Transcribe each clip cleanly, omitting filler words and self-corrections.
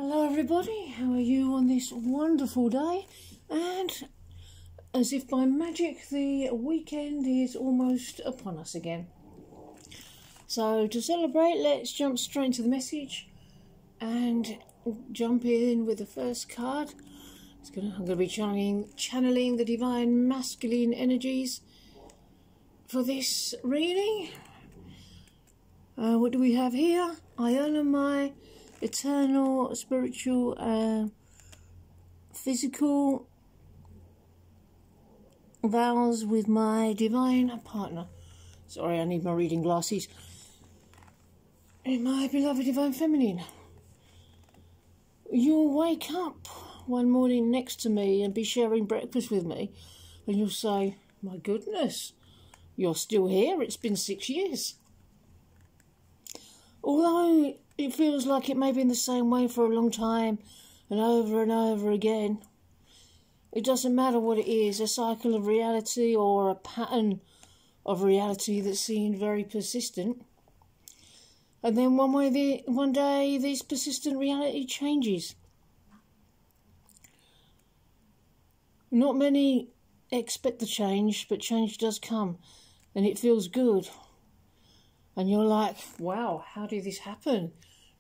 Hello everybody, how are you on this wonderful day? And as if by magic, the weekend is almost upon us again. So to celebrate, let's jump straight into the message and jump in with the first card. I'm going to be channeling the divine masculine energies for this reading. What do we have here? I honor my eternal, spiritual, physical vows with my divine partner. Sorry, I need my reading glasses. And my beloved divine feminine. You'll wake up one morning next to me and be sharing breakfast with me, and you'll say, "My goodness, you're still here. It's been 6 years." Although it feels like it may be in the same way for a long time and over again, it doesn't matter what it is, a cycle of reality or a pattern of reality that seemed very persistent. And then one day this persistent reality changes. Not many expect the change, but change does come, and it feels good. And you're like, wow, how did this happen?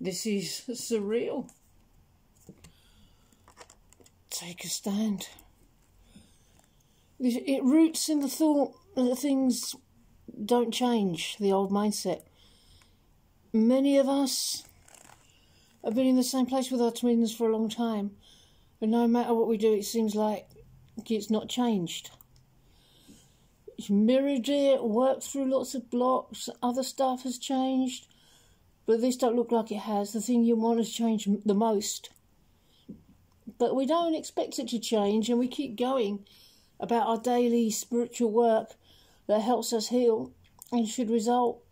This is surreal. Take a stand. It roots in the thought that things don't change, the old mindset. Many of us have been in the same place with our twins for a long time, and no matter what we do, it seems like it's not changed. You've mirrored it, worked through lots of blocks, other stuff has changed, but this don't look like it has. The thing you want has changed the most. But we don't expect it to change, and we keep going about our daily spiritual work that helps us heal and should result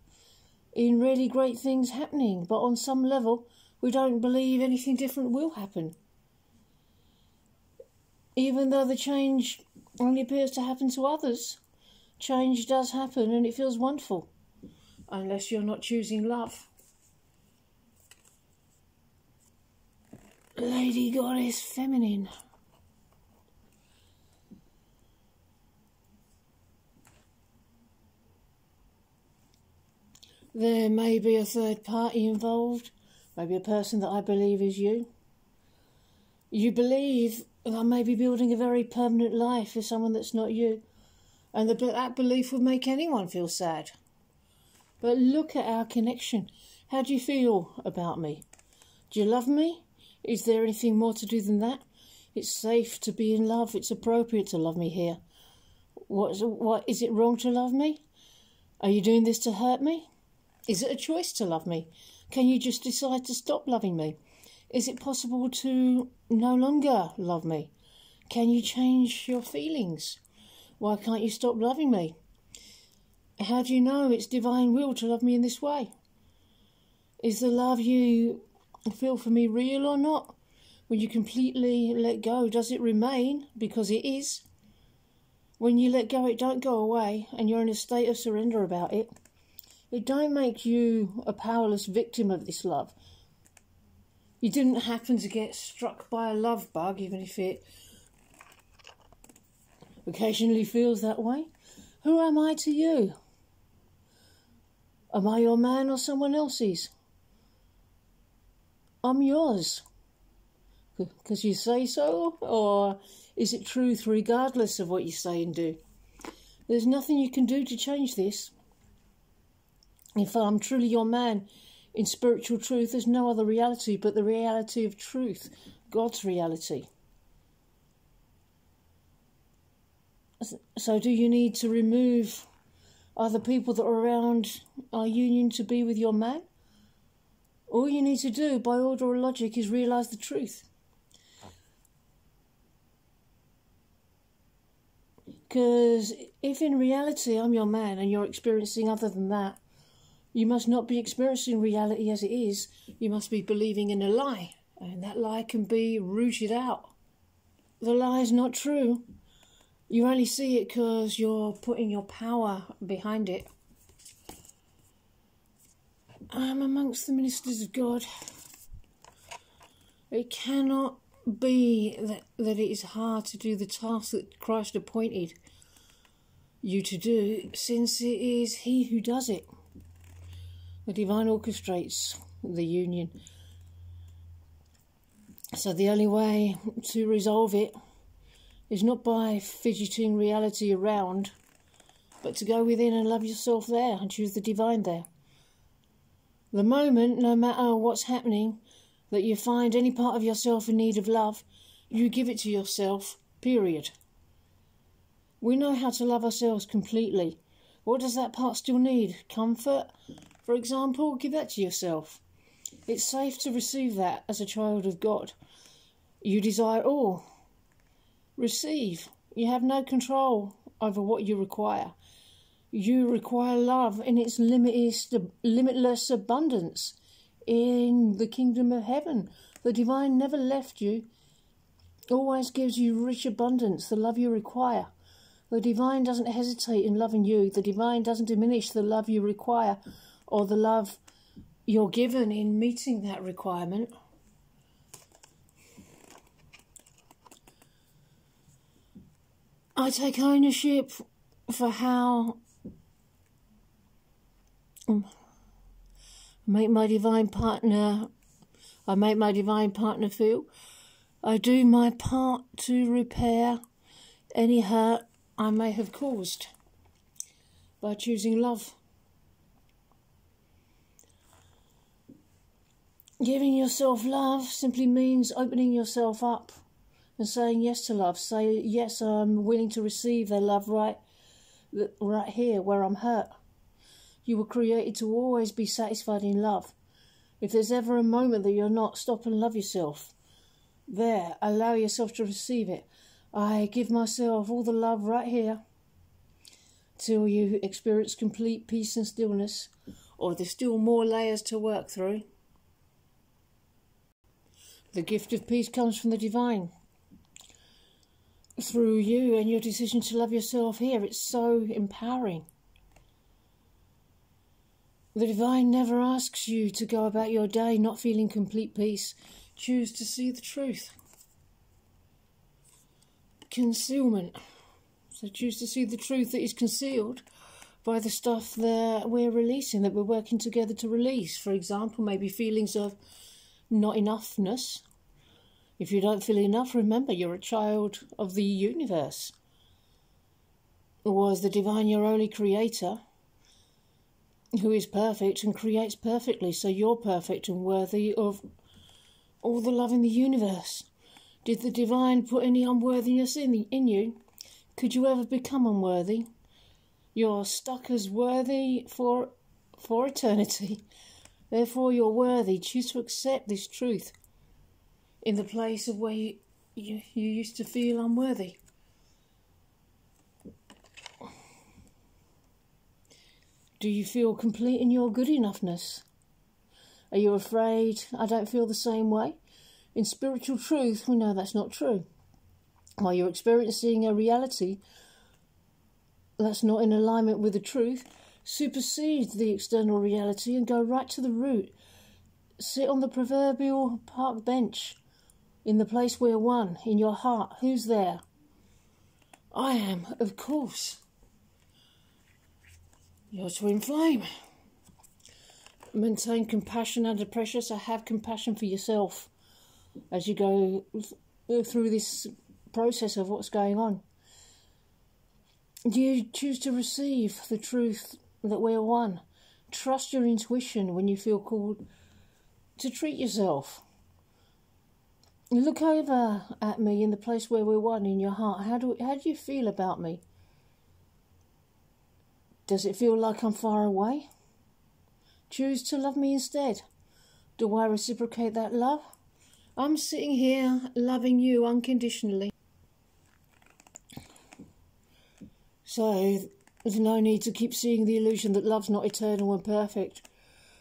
in really great things happening. But on some level, we don't believe anything different will happen. Even though the change only appears to happen to others, change does happen, and it feels wonderful, unless you're not choosing love. Lady Goddess Feminine. There may be a third party involved, maybe a person that I believe is you. You believe that I may be building a very permanent life for someone that's not you. And that belief would make anyone feel sad. But look at our connection. How do you feel about me? Do you love me? Is there anything more to do than that? It's safe to be in love. It's appropriate to love me here. What is it wrong to love me? Are you doing this to hurt me? Is it a choice to love me? Can you just decide to stop loving me? Is it possible to no longer love me? Can you change your feelings? Why can't you stop loving me? How do you know it's divine will to love me in this way? Is the love you feel for me real or not? When you completely let go, does it remain? Because it is. When you let go, it don't go away, and you're in a state of surrender about it. It don't make you a powerless victim of this love. You didn't happen to get struck by a love bug, even if it occasionally feels that way. Who am I to you? Am I your man or someone else's? I'm yours. Because you say so? Or is it truth regardless of what you say and do? There's nothing you can do to change this. If I'm truly your man in spiritual truth, there's no other reality but the reality of truth, God's reality. So do you need to remove other people that are around our union to be with your man? All you need to do, by order of logic, is realise the truth. Because if in reality I'm your man and you're experiencing other than that, you must not be experiencing reality as it is. You must be believing in a lie, and that lie can be rooted out. The lie is not true. You only see it because you're putting your power behind it. I'm amongst the ministers of God. It cannot be that it is hard to do the task that Christ appointed you to do, since it is He who does it. The divine orchestrates the union. So the only way to resolve it is not by fidgeting reality around, but to go within and love yourself there and choose the divine there. The moment, no matter what's happening, that you find any part of yourself in need of love, you give it to yourself, period. We know how to love ourselves completely. What does that part still need? Comfort, for example? Give that to yourself. It's safe to receive that as a child of God. You desire all. Receive. You have no control over what you require. You require love in its limitless abundance in the kingdom of heaven. The divine never left you, always gives you rich abundance, the love you require. The divine doesn't hesitate in loving you. The divine doesn't diminish the love you require or the love you're given in meeting that requirement. I take ownership for how I make my divine partner feel. I do my part to repair any hurt I may have caused by choosing love. Giving yourself love simply means opening yourself up and saying yes to love. Say, yes, I'm willing to receive their love right here where I'm hurt. You were created to always be satisfied in love. If there's ever a moment that you're not, stop and love yourself. There, allow yourself to receive it. I give myself all the love right here till you experience complete peace and stillness, or there's still more layers to work through. The gift of peace comes from the divine. Through you and your decision to love yourself here, it's so empowering. The divine never asks you to go about your day not feeling complete peace. Choose to see the truth. Concealment. So choose to see the truth that is concealed by the stuff that we're releasing, that we're working together to release. For example, maybe feelings of not enoughness. If you don't feel enough, remember you're a child of the universe. Was the divine your only creator, who is perfect and creates perfectly, so you're perfect and worthy of all the love in the universe. Did the divine put any unworthiness in you? Could you ever become unworthy? You're stuck as worthy for eternity. Therefore you're worthy. Choose to accept this truth in the place of where you used to feel unworthy. Do you feel complete in your good enoughness? Are you afraid I don't feel the same way? In spiritual truth, we know that's not true. While you're experiencing a reality that's not in alignment with the truth, supersede the external reality and go right to the root. Sit on the proverbial park bench in the place we're one, in your heart. Who's there? I am, of course. Your twin flame. Maintain compassion under pressure, so have compassion for yourself as you go through this process of what's going on. Do you choose to receive the truth that we're one? Trust your intuition when you feel called to treat yourself. Look over at me in the place where we're one, in your heart. How do you feel about me? Does it feel like I'm far away? Choose to love me instead. Do I reciprocate that love? I'm sitting here loving you unconditionally. So there's no need to keep seeing the illusion that love's not eternal and perfect.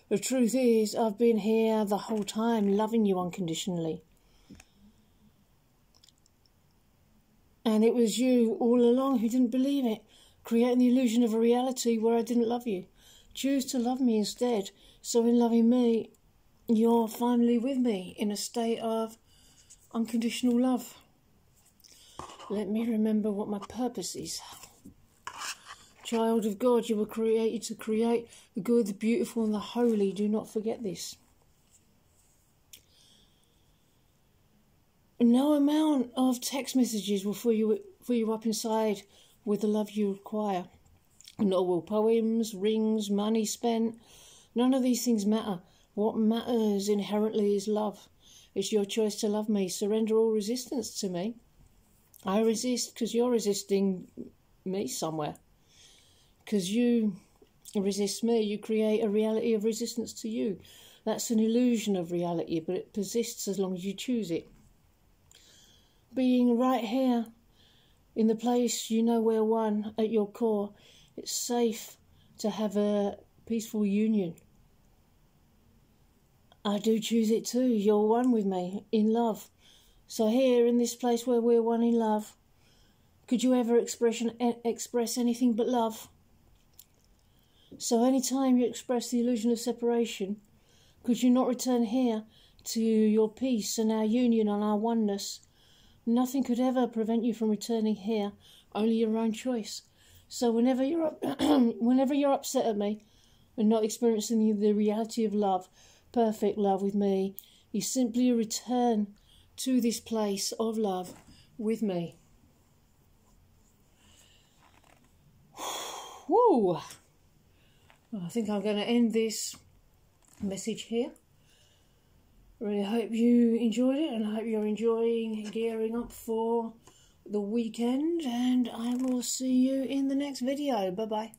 The truth is, I've been here the whole time loving you unconditionally. And it was you all along who didn't believe it, creating the illusion of a reality where I didn't love you. Choose to love me instead, so in loving me, you're finally with me in a state of unconditional love. Let me remember what my purpose is. Child of God, you were created to create the good, the beautiful and the holy. Do not forget this. No amount of text messages will fill you up inside with the love you require. Nor will poems, rings, money spent. None of these things matter. What matters inherently is love. It's your choice to love me. Surrender all resistance to me. I resist because you're resisting me somewhere. Because you resist me, you create a reality of resistance to you. That's an illusion of reality, but it persists as long as you choose it. Being right here, in the place you know we're one at your core, it's safe to have a peaceful union. I do choose it too. You're one with me in love. So here, in this place where we're one in love, could you ever express anything but love? So anytime you express the illusion of separation, could you not return here to your peace and our union and our oneness? Nothing could ever prevent you from returning here, only your own choice. So whenever you're upset at me and not experiencing the reality of love, perfect love with me, you simply return to this place of love with me. Woo! I think I'm going to end this message here. Really hope you enjoyed it, and I hope you're enjoying gearing up for the weekend, and I will see you in the next video. Bye bye.